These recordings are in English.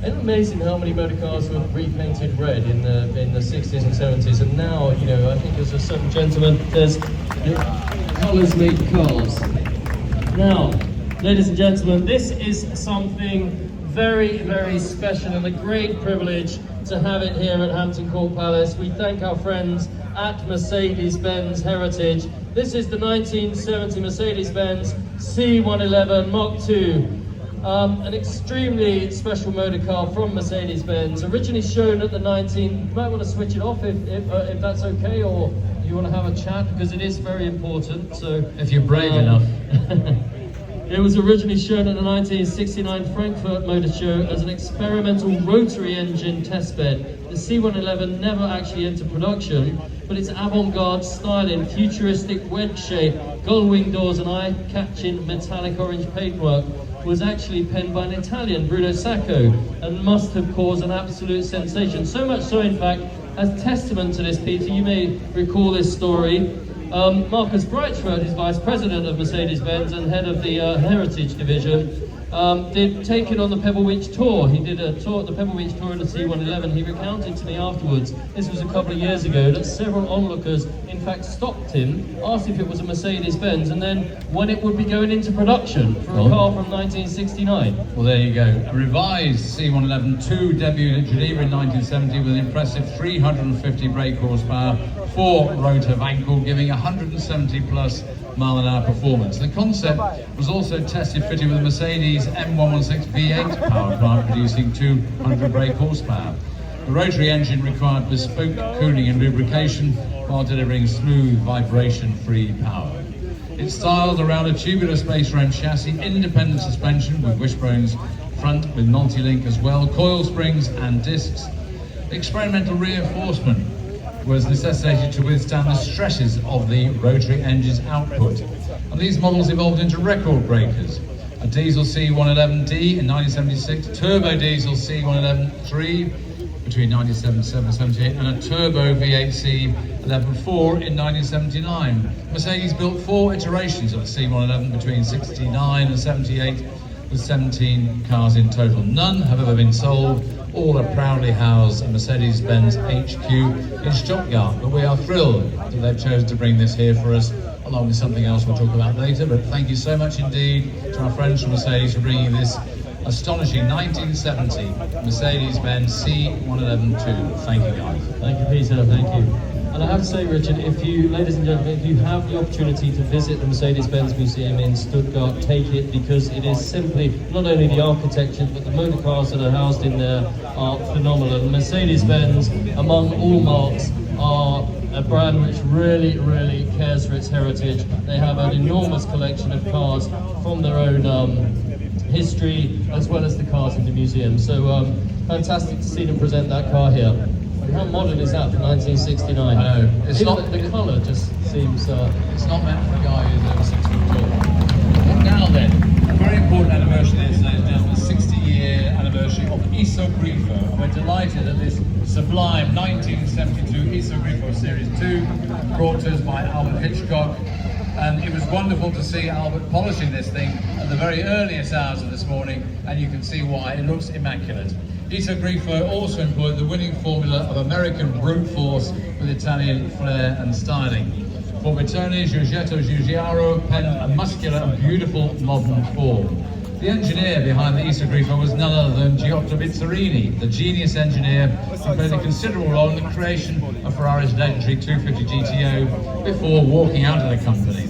Isn't it amazing how many motor cars were repainted red in the 60s and 70s, and now, you know, I think there's a certain gentleman, there's colours make cars. Now, ladies and gentlemen, this is something very, very special and a great privilege to have it here at Hampton Court Palace. We thank our friends at Mercedes-Benz Heritage. This is the 1970 Mercedes-Benz C111 Mach 2. An extremely special motor car from Mercedes-Benz, originally shown at the you might want to switch it off if that's okay, or you want to have a chat, because it is very important. So if you're brave enough. It was originally shown at the 1969 Frankfurt Motor Show as an experimental rotary engine testbed. The C111 never actually entered production, but its avant-garde styling, futuristic wedge shape, gull-wing doors and eye-catching metallic orange paintwork was actually penned by an Italian, Bruno Sacco, and must have caused an absolute sensation. So much so, in fact, as testament to this, Peter, you may recall this story. Marcus Breitschfeld, his vice president of Mercedes-Benz and head of the Heritage division, did take it on the Pebble Beach tour. He did a tour, the Pebble Beach tour of the C111. He recounted to me afterwards, this was a couple of years ago, that several onlookers in fact stopped him, asked if it was a Mercedes-Benz, and then when it would be going into production for a car from 1969. Well, there you go. A revised C111 2 debuted at Geneva in 1970 with an impressive 350 brake horsepower, 4 rotor Vankel, giving 170 plus mile-an-hour performance. The concept was also tested fitted with a Mercedes M116 V8 power plant producing 200 brake horsepower. The rotary engine required bespoke cooling and lubrication while delivering smooth, vibration-free power. It's styled around a tubular space frame chassis, independent suspension with wishbones front with multi-link as well, coil springs and discs. Experimental reinforcement was necessitated to withstand the stresses of the rotary engine's output. And these models evolved into record breakers. A diesel C111D in 1976, turbo diesel C111-3 between 1977 and 78, and a turbo V8 C114 in 1979. Mercedes built 4 iterations of the C111 between 69 and 78, with 17 cars in total. None have ever been sold. All are proudly housed at Mercedes-Benz HQ in Stuttgart, but we are thrilled that they've chosen to bring this here for us, along with something else we'll talk about later. But thank you so much indeed to our friends from Mercedes for bringing this astonishing 1970 Mercedes-Benz C111-2. Thank you, guys. Thank you, Peter. Thank you. And I have to say, Richard, if you, ladies and gentlemen, if you have the opportunity to visit the Mercedes-Benz Museum in Stuttgart, take it, because it is simply not only the architecture, but the motor cars that are housed in there are phenomenal. Mercedes-Benz, among all marques, are a brand which really, really cares for its heritage. They have an enormous collection of cars from their own history, as well as the cars in the museum. So fantastic to see them present that car here. How modern is that for 1969? I know. It's even not the colour just seems. It's not meant for a guy who's over 6 foot tall. Now then, a very important anniversary this, ladies and gentlemen, the 60-year anniversary of Iso Grifo. And we're delighted that this sublime 1972 Iso Grifo Series II, brought to us by Albert Hitchcock. And it was wonderful to see Albert polishing this thing at the very earliest hours of this morning, and you can see why. It looks immaculate. Iso Grifo also employed the winning formula of American brute force with Italian flair and styling. For Bertone, Giugiaro penned a muscular and beautiful modern form. The engineer behind the Iso Grifo was none other than Giotto Bizzarini, the genius engineer who played a considerable role in the creation of Ferrari's legendary 250 GTO before walking out of the company.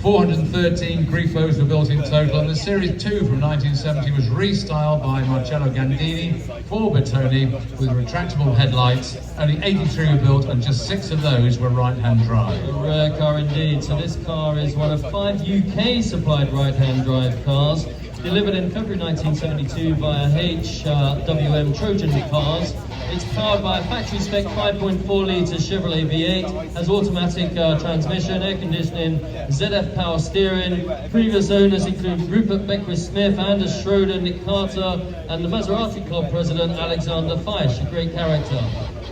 413 Grifos were built in total, and the Series II from 1970 was restyled by Marcello Gandini for Bertone with retractable headlights. Only 83 were built, and just 6 of those were right-hand drive. A rare car indeed. So this car is one of 5 UK supplied right-hand drive cars, delivered in February 1972 via HWM Trojan cars. It's powered by a factory spec 5.4 litre Chevrolet V8, has automatic transmission, air conditioning, ZF power steering. Previous owners include Rupert Beckwith-Smith, Anders Schroeder, Nick Carter, and the Maserati Club president Alexander Feisch, a great character.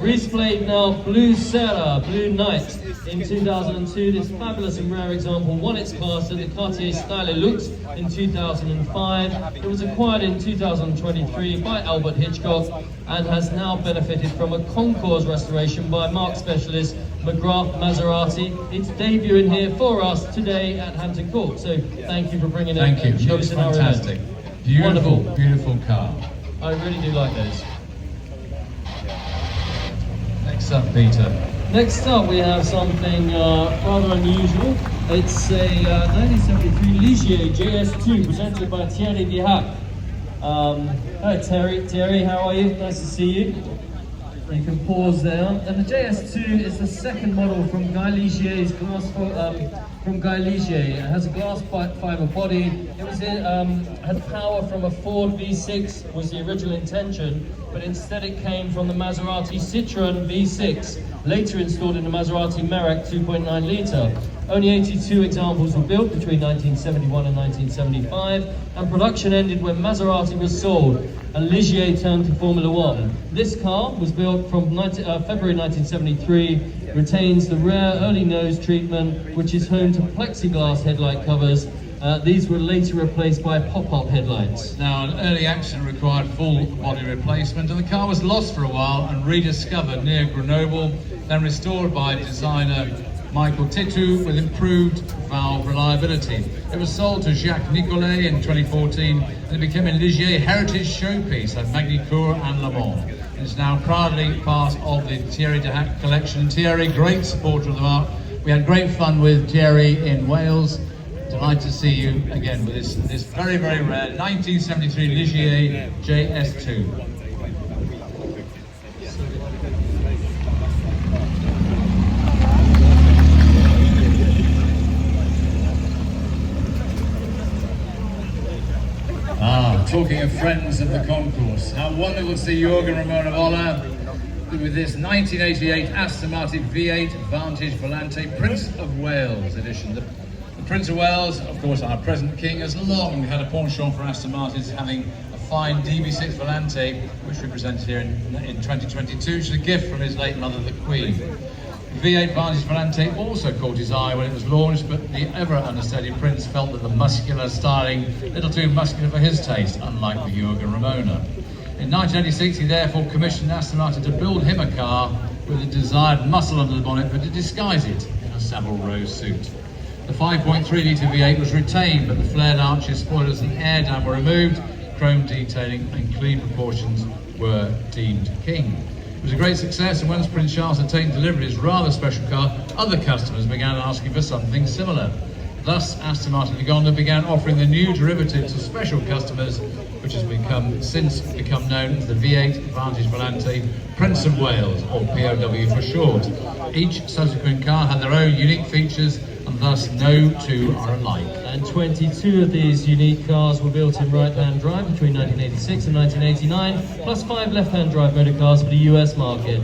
Resplayed now Blue Serra, Blue Knight in 2002. This fabulous and rare example won its class at the Cartier Style Luxe in 2005. It was acquired in 2023 by Albert Hitchcock and has now benefited from a Concours restoration by marque specialist McGrath Maserati. It's debuting here for us today at Hampton Court. So thank you for bringing it. Thank you. Looks fantastic. Beautiful, Wonderful. beautiful car. I really do like those. Next up, Peter. Next up, we have something rather unusual. It's a 1973 Ligier JS2 presented by Thierry Dihac. Hi Terry. Thierry, how are you? Nice to see you. You can pause there. And the JS2 is the second model from Guy Ligier's from Guy Ligier. It has a glass fiber body. It was had power from a Ford V6 was the original intention, but instead it came from the Maserati Citroën V6, later installed in the Maserati Merak 2.9 litre. Only 82 examples were built between 1971 and 1975, and production ended when Maserati was sold and Ligier turned to Formula One. This car was built from February 1973, retains the rare early nose treatment, which is home to plexiglass headlight covers. These were later replaced by pop-up headlights. Now, an early accident required full body replacement, and the car was lost for a while and rediscovered near Grenoble, then restored by designer Michael Titu with improved valve reliability. It was sold to Jacques Nicolet in 2014 and it became a Ligier heritage showpiece at Magny-Cours and Le Mans. It's now proudly part of the Thierry Dihac collection. Thierry, great supporter of the marque. We had great fun with Thierry in Wales. Delighted to see you again with this very, very rare 1973 Ligier JS2. Talking of friends of the concourse, how wonderful to see Jürgen Ramon of Ola with this 1988 Aston Martin V8 Vantage Volante Prince of Wales edition. The Prince of Wales, of course, our present king, has long had a penchant for Aston Martins, having a fine DB6 Volante, which we presented here in 2022, which is a gift from his late mother, the Queen. The V8 Vantage Volante also caught his eye when it was launched, but the ever understeady Prince felt that the muscular styling, a little too muscular for his taste, unlike the Jürgen Ramona. In 1986, he therefore commissioned Aston Martin to build him a car with the desired muscle under the bonnet, but to disguise it in a Savile Row suit. The 5.3 litre V8 was retained, but the flared arches, spoilers and air dam were removed, chrome detailing and clean proportions were deemed king. It was a great success, and once Prince Charles had taken delivery of his rather special car, other customers began asking for something similar. Thus, Aston Martin Lagonda began offering the new derivative to special customers, which has since become known as the V8 Vantage Volante Prince of Wales, or POW for short. Each subsequent car had their own unique features, and thus no two are alike. And 22 of these unique cars were built in right-hand drive between 1986 and 1989, plus 5 left-hand drive motor cars for the US market.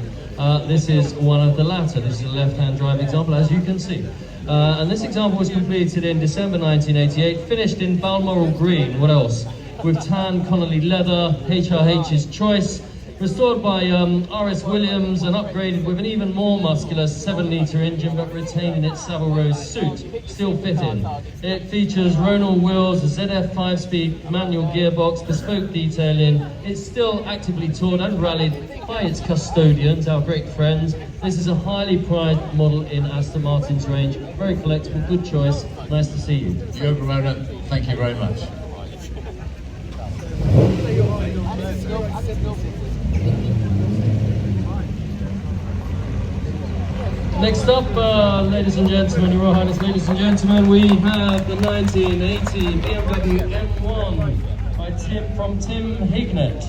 This is one of the latter. This is a left-hand drive example, as you can see. And this example was completed in December 1988, finished in Balmoral green, what else? With tan Connolly leather, HRH's choice, restored by RS Williams and upgraded with an even more muscular 7-litre engine, but retaining its Savile Row suit, still fitting. It features Ronal wheels, a ZF 5-speed manual gearbox, bespoke detailing. It's still actively toured and rallied by its custodians, our great friends. This is a highly prized model in Aston Martin's range. Very collectible, good choice. Nice to see you. Jürgen Ramona, thank you very much. Next up, ladies and gentlemen, Your Royal Highness, ladies and gentlemen, we have the 1980 BMW M1 from Tim Hignett.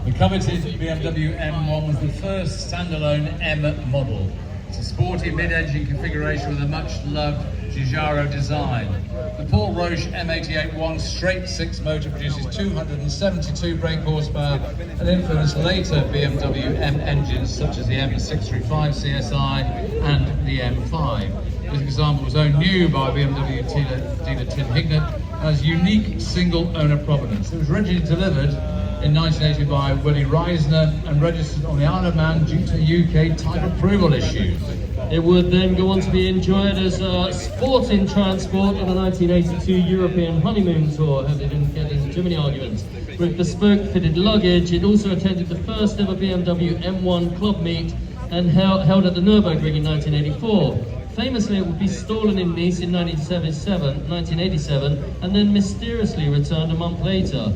The coveted BMW M1 was the first standalone M model. It's a sporty mid-engine configuration with a much-loved Giugiaro design. The Paul Roche M88-1 straight-six motor produces 272 brake horsepower and influenced later BMW M engines such as the M635 CSI and the M5. This example was owned new by BMW dealer Tim Hignett has unique single owner provenance. It was originally delivered in 1980 by Willie Reisner and registered on the Isle of Man due to UK type approval issues. It would then go on to be enjoyed as a sporting transport on the 1982 European honeymoon tour. Hope they didn't get into too many arguments. With bespoke fitted luggage, it also attended the first ever BMW M1 club meet and held at the Nürburgring in 1984. Famously, it would be stolen in Nice in 1987 and then mysteriously returned a month later.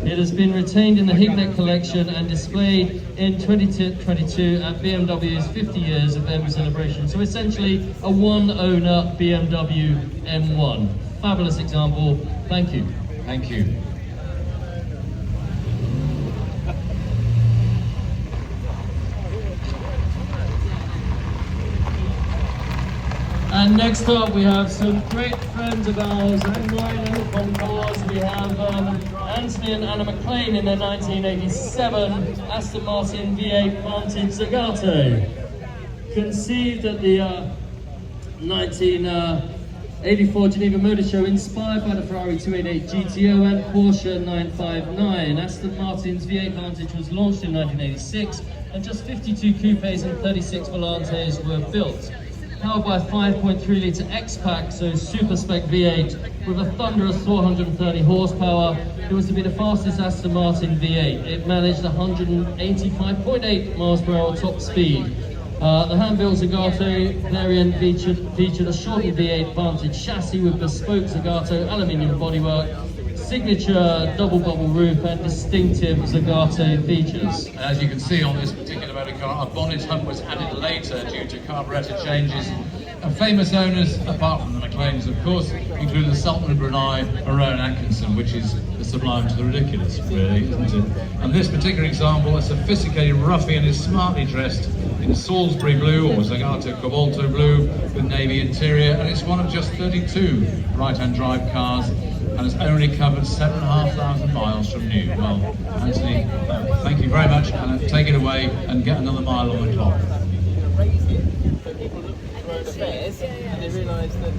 It has been retained in the Hignet collection and displayed in 2022 at BMW's 50 years of M celebration. So essentially a one-owner BMW M1. Fabulous example. Thank you. Thank you. And next up we have some great friends of ours and mine and the Concours. We have Anthony and Anna McLean in their 1987 Aston Martin V8 Vantage Zagato. Conceived at the 1984 Geneva Motor Show, inspired by the Ferrari 288 GTO and Porsche 959. Aston Martin's V8 Vantage was launched in 1986 and just 52 coupes and 36 Volantes were built. Powered by a 5.3 litre X-Pack, so super spec V8 with a thunderous 430 horsepower. It was to be the fastest Aston Martin V8. It managed 185.8 miles per hour top speed. The hand-built Zagato variant featured a shortened V8 Vantage chassis with bespoke Zagato aluminium bodywork, signature double bubble roof and distinctive Zagato features. As you can see on this particular motor car, a bonnet hub was added later due to carburettor changes. And famous owners, apart from the McLeans of course, include the Sultan of Brunei, Rowan Atkinson, which is the sublime to the ridiculous, really, isn't it? And this particular example, a sophisticated ruffian is smartly dressed in Salisbury blue or Zagato Cobalto blue with navy interior, and it's one of just 32 right-hand drive cars and has only covered 7,500 miles from new. Well, Anthony, thank you very much, and take it away and get another mile on the clock. Stairs, and they realised that